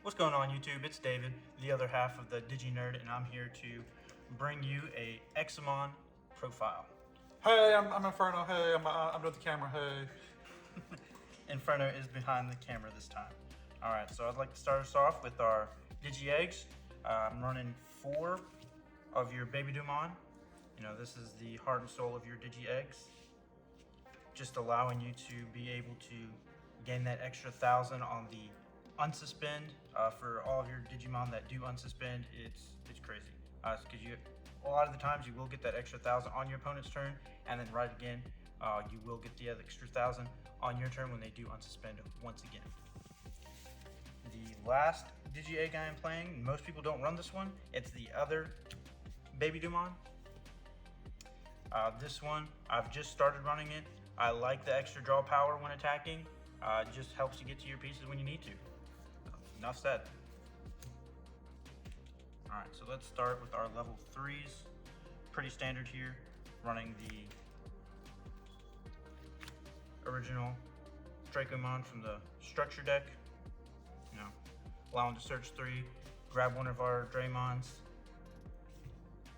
What's going on YouTube? It's David, the other half of the DigiNerd, and I'm here to bring you a Examon profile. Hey, I'm Inferno. Hey, I'm with the camera. Hey. Inferno is behind the camera this time. Alright, so I'd like to start us off with our Digi Eggs. I'm running 4 of your Baby Digimon. You know, this is the heart and soul of your Digi Eggs. Just allowing you to be able to gain that extra 1,000 on the unsuspend. For all of your Digimon that do unsuspend, it's crazy. Because a lot of the times you will get that extra 1,000 on your opponent's turn, and then right again, you will get the extra 1,000 on your turn when they do unsuspend once again. The last Digi Egg I am playing, most people don't run this one. It's the other Baby Digimon. This one, I've just started running it. I like the extra draw power when attacking. It just helps you get to your pieces when you need to. Enough said. Alright, so let's start with our level 3s. Pretty standard here, running the original Draymond from the structure deck. You know, allowing to search 3, grab one of our Draymonds.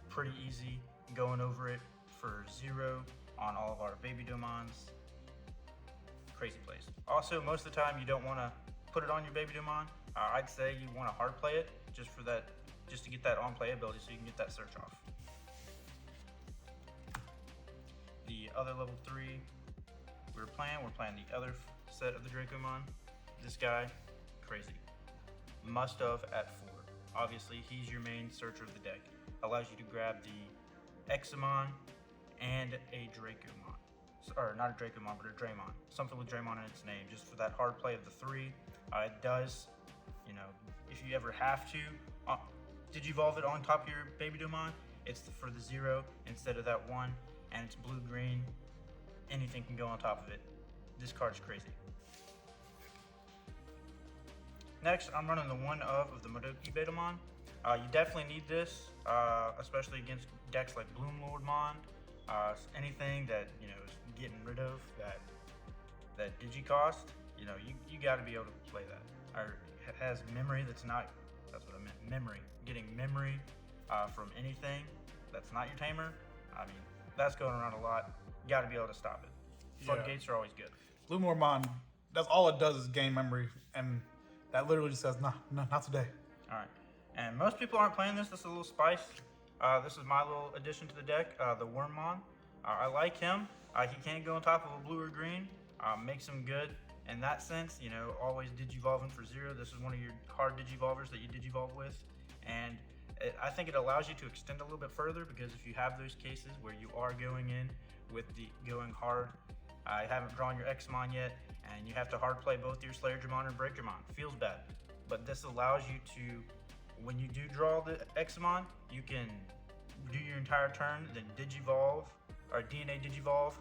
Pretty easy, going over it for 0 on all of our Baby Digimons. Crazy plays. Also, most of the time you don't want to put it on your Baby Digimon. I'd say you want to hard play it just to get that on play ability so you can get that search off. The other level 3 we're playing the other set of the Draymond. This guy, crazy. Must have at 4. Obviously, he's your main searcher of the deck. Allows you to grab the Examon and a Draymond. Or not a Draymond, but a Draymond. Something with Draymond in its name, just for that hard play of the 3. It does, you know, if you ever have to Digivolve it on top of your Baby Digimon, it's for the 0 instead of that 1, and it's blue-green. Anything can go on top of it. This card's crazy. Next, I'm running the 1 of the Madoki Betamon. You definitely need this, especially against decks like Bloom Lord Mon. Anything that, you know, is getting rid of that digi cost, you know, you got to be able to play that. Or it has memory that's not, that's what I meant, memory. Getting memory from anything that's not your tamer, I mean, that's going around a lot. You got to be able to stop it. Floodgates are always good. Blue Mormon, that's all it does is gain memory, and that literally just says, no, not today. All right, and most people aren't playing this. This is a little spice. This is my little addition to the deck, the Wormmon. I like him. He can't go on top of a blue or green. Makes him good in that sense. You know, always digivolving for 0. This is one of your hard digivolvers that you digivolve with, and I think it allows you to extend a little bit further, because if you have those cases where you are going in with the going hard, you haven't drawn your Examon yet, and you have to hard play both your Slayer Dramon and Break Dramon. Feels bad, but this allows you to, when you do draw the Examon, you can do your entire turn, then Digivolve or DNA Digivolve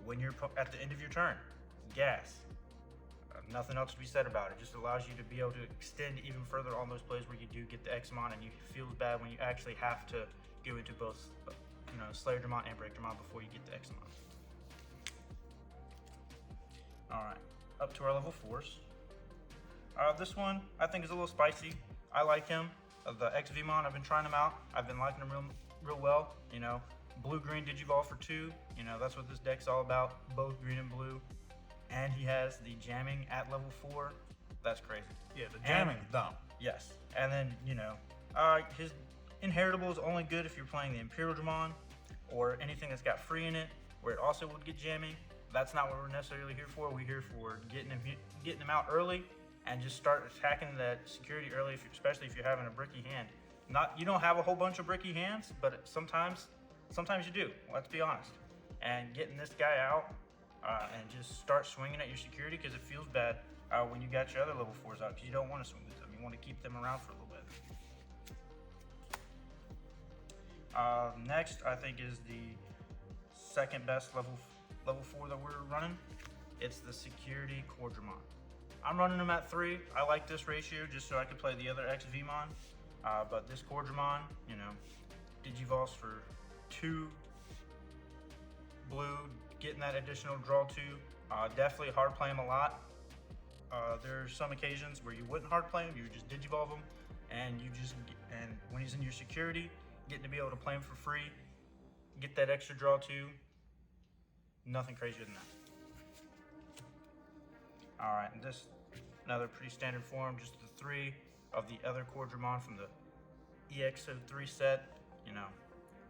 when you're at the end of your turn. Gas. Nothing else to be said about it. Just allows you to be able to extend even further on those plays where you do get the Examon, and you feel bad when you actually have to go into both, you know, Slayer Dramon and Break Dramon before you get the Examon. All right, up to our level 4s. This one I think is a little spicy. I like him. The XV Mormon, I've been trying him out. I've been liking him real well. You know, blue-green Digivolve for 2. You know, that's what this deck's all about. Both green and blue. And he has the jamming at level 4. That's crazy. Yeah, the jamming is dumb. Yes. And then, you know, his inheritable is only good if you're playing the Imperial Dramon or anything that's got free in it, where it also would get jamming. That's not what we're necessarily here for. We're here for getting him out early and just start attacking that security early, especially if you're having a bricky hand. You don't have a whole bunch of bricky hands, but sometimes you do. Let's be honest. And getting this guy out and just start swinging at your security, because it feels bad when you got your other level 4s out, because you don't want to swing with them. You want to keep them around for a little bit. Next, I think, is the second best level 4 that we're running. It's the security Cordurama. I'm running them at 3. I like this ratio just so I can play the other XVmon. But this Cordurama, you know, Digivolves for 2 blue, getting that additional draw 2. Definitely hard play him a lot. There's some occasions where you wouldn't hard play him, you would just Digivolve him, and when he's in your security, getting to be able to play him for free, get that extra draw too. Nothing crazier than that. All right, and this another pretty standard form, just the 3 of the other Cordurama from the EX03 set. You know,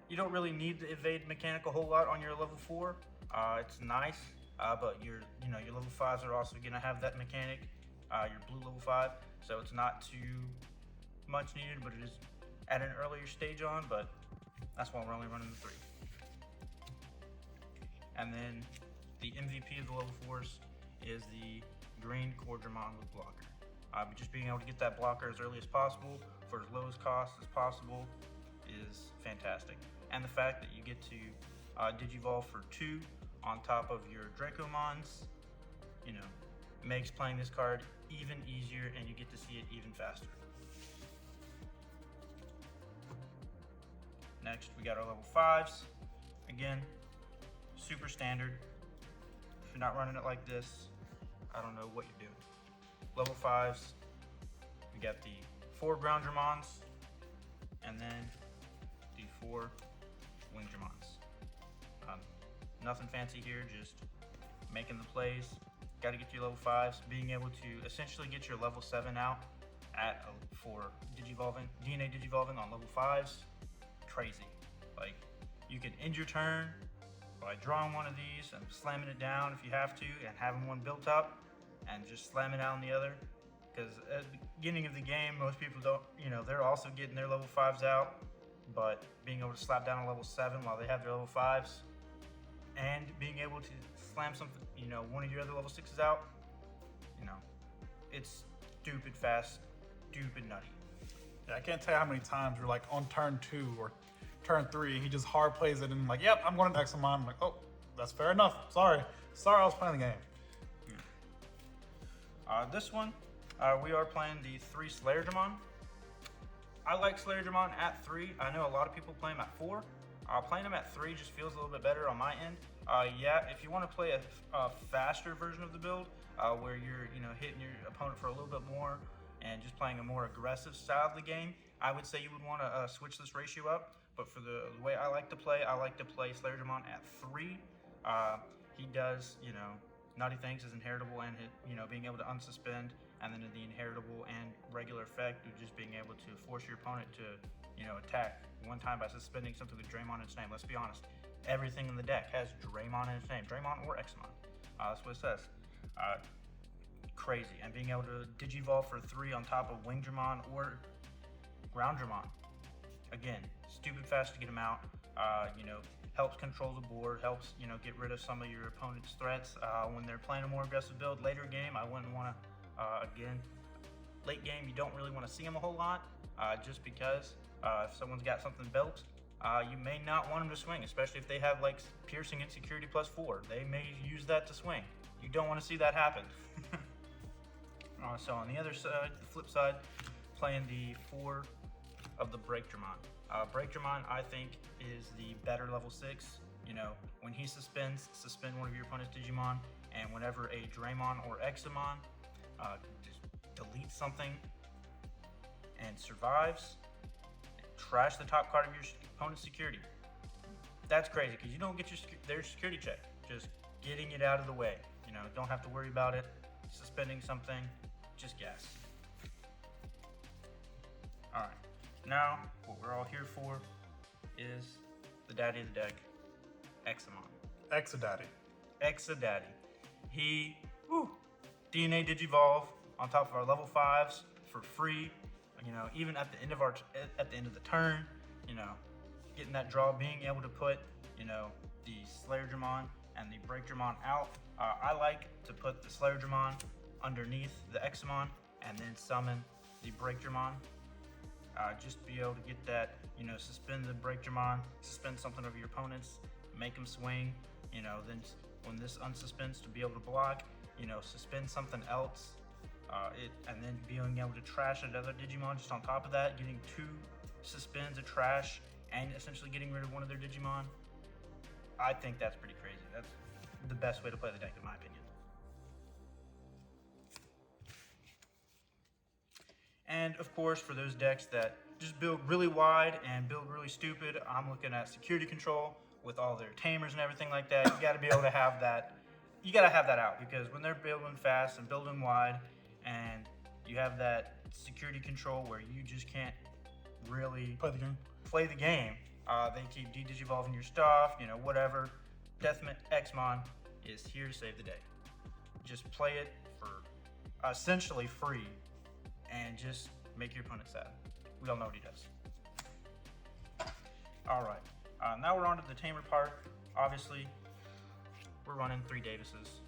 you don't really need the evade mechanic a whole lot on your level 4. It's nice, but your level 5s are also gonna have that mechanic. Your blue level 5, so it's not too much needed, but it is at an earlier stage on. But that's why we're only running the 3. And then the MVP of the level 4s is the green Cordurama with blocker. Just being able to get that blocker as early as possible for as low as cost as possible is fantastic. And the fact that you get to Digivolve for 2 on top of your Dracomons, you know, makes playing this card even easier, and you get to see it even faster. Next, we got our level 5s. Again, super standard. If you're not running it like this, I don't know what you're doing. Level 5s, we got the 4 ground Dramons, and then the 4 wing Dramons. Nothing fancy here, just making the plays. Got to get to your level 5s, being able to essentially get your level 7 out for DNA Digivolving on level 5s. Crazy. Like, you can end your turn by drawing one of these and slamming it down if you have to, and having one built up and just slam it out on the other. Because at the beginning of the game, most people don't, they're also getting their level 5s out, but being able to slap down a level 7 while they have their level 5s, and being able to slam something, one of your other level 6s out, it's stupid fast, stupid nutty. Yeah, I can't tell you how many times we're like on turn 2 or turn 3, he just hard plays it and like, yep, I'm going to Examon. I'm like, oh, that's fair enough. Sorry, I was playing the game. This one, we are playing the 3 Slayer Dramon. I like Slayer Dramon at 3. I know a lot of people play him at 4. Playing him at 3 just feels a little bit better on my end. Yeah, if you want to play a faster version of the build, where you're hitting your opponent for a little bit more and just playing a more aggressive style of the game, I would say you would want to switch this ratio up. But for the way I like to play Slayer Dramon at 3. He does, nutty things is inheritable, and being able to unsuspend, and then the inheritable and regular effect of just being able to force your opponent to attack one time by suspending something with Draymond in its name. Let's be honest, everything in the deck has Draymond in its name, Draymond or Examon. That's what it says. Crazy. And being able to Digivolve for 3 on top of Wing Dramon or Ground Dramon. Again, stupid fast to get them out. Helps control the board, helps get rid of some of your opponent's threats when they're playing a more aggressive build. Later game, I wouldn't want to. Again, late game, you don't really want to see them a whole lot, just because if someone's got something built, you may not want them to swing, especially if they have like piercing and security +4. They may use that to swing. You don't want to see that happen. So on the other side, the flip side, playing the 4 of the Break Dramon. Break Dramon, I think, is the better level 6. When he suspend one of your opponent's Digimon, and whenever a Draymond or Examon just deletes something and survives, trash the top card of your opponent's security. That's crazy, because you don't get their security check. Just getting it out of the way. Don't have to worry about it. Suspending something, just gas. Alright, now what we're all here for is the daddy of the deck, Examon. EXADADDY. EXADADDY. He, DNA Digivolve on top of our level 5s for free. Even at the end of the turn, getting that draw, being able to put, the Slayer Dramon and the Break Dramon out. I like to put the Slayer Dramon underneath the Examon and then summon the Break Dramon. Just be able to get that, suspend the Break Dramon, suspend something of your opponents, make them swing, then when this unsuspends, to be able to block, suspend something else, and then being able to trash another Digimon just on top of that, getting 2 suspends, a trash, and essentially getting rid of one of their Digimon. I think that's pretty crazy. That's the best way to play the deck, in my opinion. And of course, for those decks that just build really wide and build really stupid, I'm looking at security control with all their tamers and everything like that. You got to be able to have that. You got to have that out, because when they're building fast and building wide, and you have that security control where you just can't really play the game. They keep Digivolving your stuff, you know, whatever. Deathman Examon is here to save the day. Just play it for essentially free and just make your opponent sad. We all know what he does. All right, now we're on to the tamer part. Obviously, we're running 3 Davises.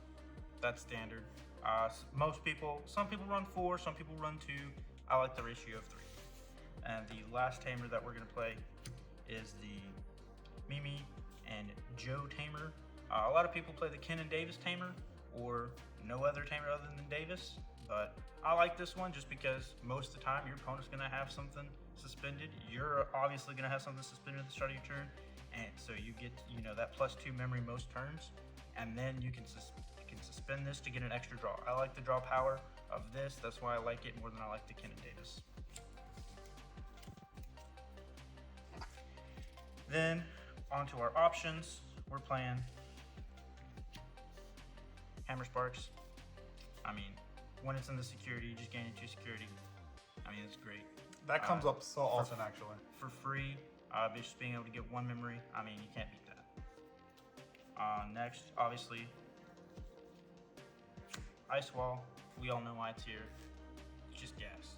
That's standard. Some people run 4, some people run 2. I like the ratio of 3. And the last tamer that we're gonna play is the Mimi and Joe tamer. A lot of people play the Ken and Davis tamer, or no other tamer other than Davis, but I like this one just because most of the time your opponent's gonna have something suspended. You're obviously gonna have something suspended at the start of your turn, and so you get, you know, that +2 memory most turns, and then you can suspend this to get an extra draw. I like the draw power of this. That's why I like it more than I like the Ken and Davis. Then onto our options. We're playing Hammer Sparks. I mean, when it's in the security, you just gain 2 security. I mean, it's great. That comes up so often, actually. For free, just being able to get 1 memory, I mean, you can't beat that. Next, obviously, Ice Wall. We all know why it's here. It's just gas.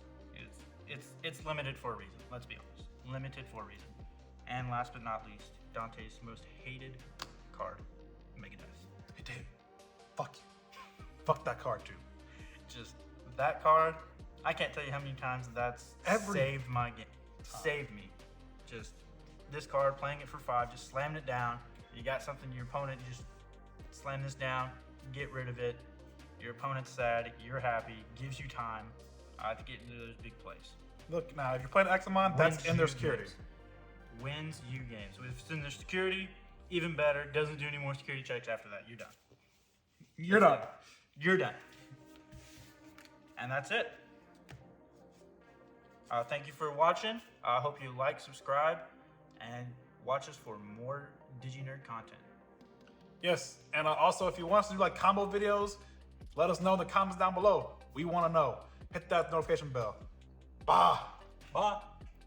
It's limited for a reason. Let's be honest. Limited for a reason. And last but not least, Dante's most hated card, Mega Dice. Hey, Dave. Fuck you. Fuck that card too. Just that card. I can't tell you how many times that's saved my game. Saved me. Just this card, playing it for 5, just slamming it down. You got something, your opponent, just slam this down, get rid of it. Your opponent's sad, you're happy, gives you time to get into those big plays. Look, now, if you're playing Examon, that's in their security. Wins you games. So if it's in their security, even better. Doesn't do any more security checks after that. You're done. You're done. You're done. And that's it. Thank you for watching. I hope you like, subscribe, and watch us for more DigiNerd content. Yes, and also if you want us to do like combo videos, let us know in the comments down below. We want to know. Hit that notification bell. Bye. Bye.